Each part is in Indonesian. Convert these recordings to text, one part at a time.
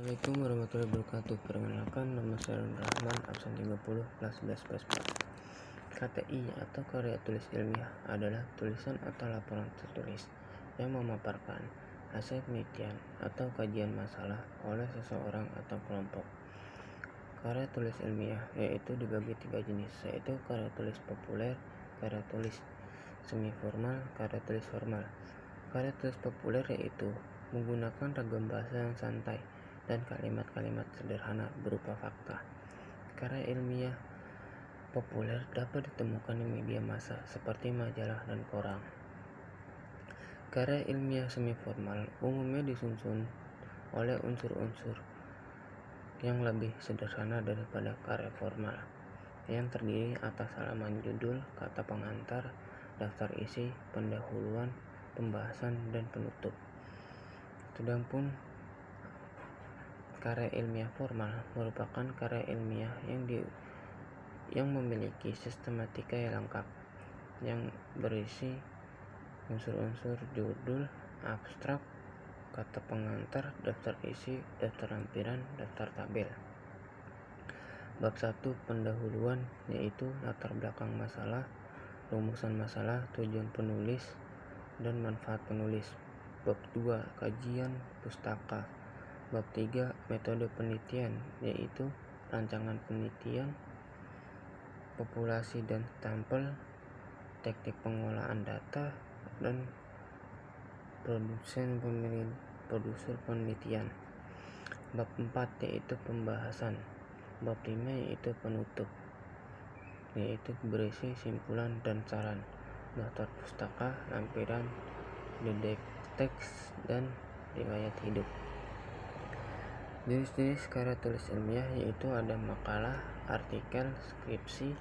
Assalamualaikum warahmatullahi wabarakatuh. Perkenalkan, nama saya Rahman, absen 30 kelas 11 PASPA. KTI atau karya tulis ilmiah adalah tulisan atau laporan tertulis yang memaparkan hasil penelitian atau kajian masalah oleh seseorang atau kelompok. Karya tulis ilmiah yaitu dibagi 3 jenis, yaitu karya tulis populer, karya tulis semi formal, karya tulis formal. Karya tulis populer yaitu menggunakan ragam bahasa yang santai dan kalimat-kalimat sederhana berupa fakta. Karya ilmiah populer dapat ditemukan di media massa seperti majalah dan koran. Karya ilmiah semi formal umumnya disusun oleh unsur-unsur yang lebih sederhana daripada karya formal, yang terdiri atas halaman judul, kata pengantar, daftar isi, pendahuluan, pembahasan, dan penutup. Sedangkan karya ilmiah formal merupakan karya ilmiah yang memiliki sistematika yang lengkap, yang berisi unsur-unsur judul, abstrak, kata pengantar, daftar isi, daftar lampiran, daftar tabel. Bab 1 pendahuluan, yaitu latar belakang masalah, rumusan masalah, tujuan penulis, dan manfaat penulis. Bab 2 kajian pustaka. Bab 3 metode penelitian, yaitu rancangan penelitian, populasi dan sampel, teknik pengolahan data, dan produser penelitian. Bab 4 yaitu pembahasan. Bab 5 yaitu penutup, yaitu berisi simpulan dan saran, daftar pustaka, lampiran, didik teks, dan riwayat hidup. Jenis-jenis karya tulis ilmiah yaitu ada makalah, artikel, skripsi,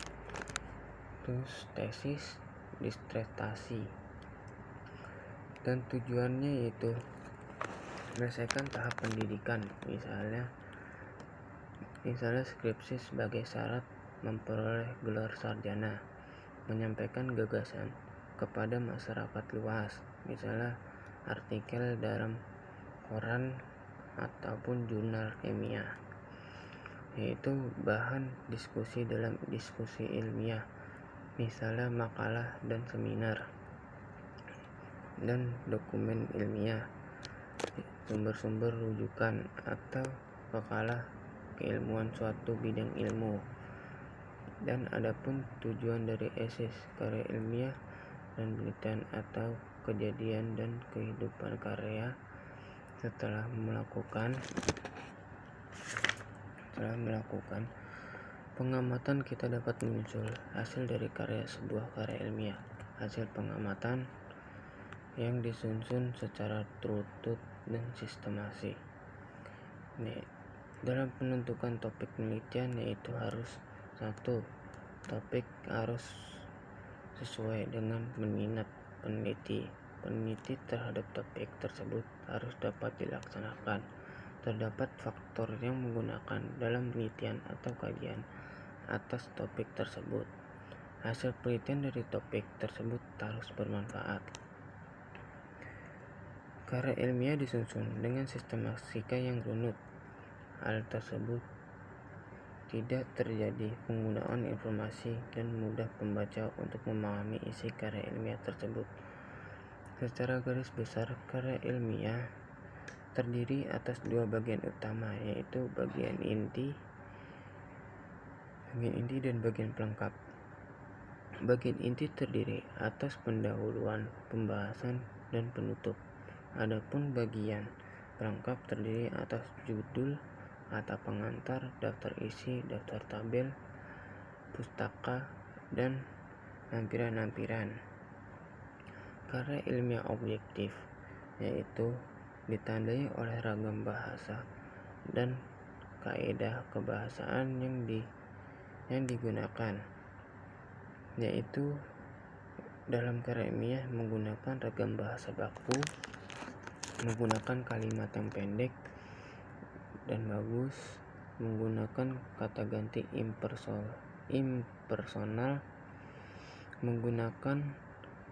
tesis, disertasi, dan tujuannya yaitu menyelesaikan tahap pendidikan. Misalnya skripsi sebagai syarat memperoleh gelar sarjana, menyampaikan gagasan kepada masyarakat luas, misalnya artikel dalam koran ataupun jurnal kimia, yaitu bahan diskusi dalam diskusi ilmiah, misalnya makalah dan seminar, dan dokumen ilmiah, sumber-sumber rujukan atau makalah keilmuan suatu bidang ilmu. Dan adapun tujuan dari eses, karya ilmiah dan penelitian atau kejadian dan kehidupan karya setelah melakukan pengamatan, kita dapat menyusul hasil dari sebuah karya ilmiah. Hasil pengamatan yang disusun secara terutur dan sistematis. Dalam penentukan topik penelitian, yaitu harus 1. Topik harus sesuai dengan minat peneliti. Peneliti terhadap topik tersebut harus dapat dilaksanakan. Terdapat faktor yang menggunakan dalam penelitian atau kajian atas topik tersebut. Hasil penelitian dari topik tersebut harus bermanfaat. Karya ilmiah disusun dengan sistematika yang runut. Hal tersebut tidak terjadi penggunaan informasi dan mudah pembaca untuk memahami isi karya ilmiah tersebut. Secara garis besar, karya ilmiah terdiri atas 2 bagian utama, yaitu bagian inti dan bagian pelengkap. Bagian inti terdiri atas pendahuluan, pembahasan, dan penutup. Adapun bagian pelengkap terdiri atas judul, kata pengantar, daftar isi, daftar tabel, pustaka, dan lampiran-lampiran. Karya ilmiah objektif, yaitu ditandai oleh ragam bahasa dan kaidah kebahasaan yang digunakan, yaitu dalam karya ilmiah menggunakan ragam bahasa baku, menggunakan kalimat yang pendek dan bagus, menggunakan kata ganti impersonal, menggunakan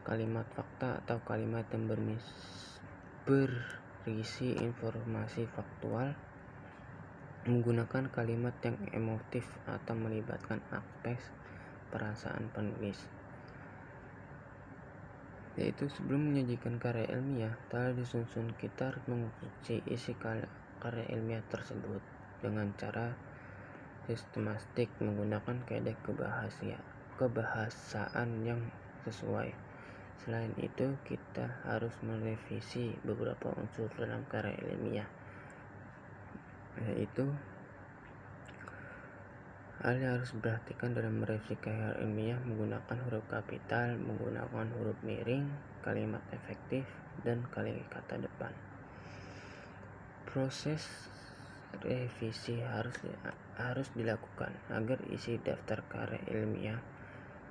kalimat fakta atau kalimat yang berisi informasi faktual, menggunakan kalimat yang emotif atau melibatkan aspek perasaan penulis. Yaitu sebelum menyajikan karya ilmiah, telah disusun kita harus mengkonstruksi isi karya ilmiah tersebut dengan cara sistematik menggunakan kaidah kebahasaan yang sesuai. Selain itu, kita harus merevisi beberapa unsur dalam karya ilmiah, yaitu hal yang harus diperhatikan dalam merevisi karya ilmiah menggunakan huruf kapital, menggunakan huruf miring, kalimat efektif, dan kata depan. Proses revisi harus dilakukan agar isi daftar karya ilmiah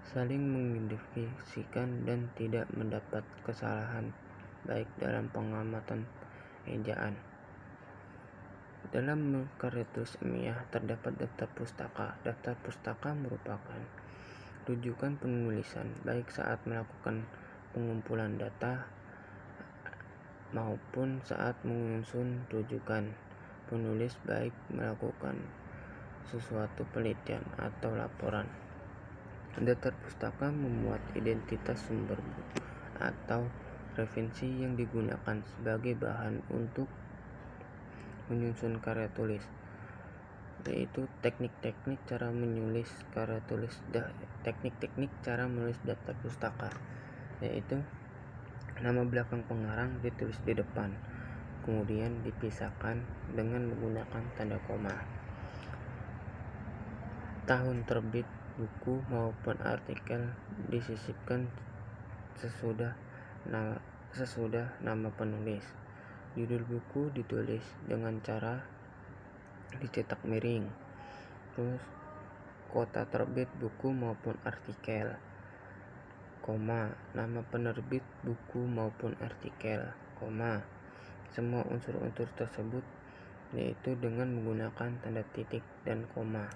saling mengidentifikasikan dan tidak mendapat kesalahan baik dalam pengamatan ejaan. Dalam karya tulis ilmiah terdapat daftar pustaka. Daftar pustaka merupakan rujukan penulisan baik saat melakukan pengumpulan data maupun saat menyusun rujukan. Penulis baik melakukan sesuatu penelitian atau laporan. Daftar pustaka memuat identitas sumber buku atau referensi yang digunakan sebagai bahan untuk menyusun karya tulis, yaitu teknik-teknik cara menulis karya tulis. Teknik-teknik cara menulis daftar pustaka, yaitu nama belakang pengarang ditulis di depan, kemudian dipisahkan dengan menggunakan tanda koma. Tahun terbit buku maupun artikel disisipkan sesudah nama penulis. Judul buku ditulis dengan cara dicetak miring. Terus kota terbit buku maupun artikel, koma, nama penerbit buku maupun artikel, koma. Semua unsur-unsur tersebut yaitu dengan menggunakan tanda titik dan koma.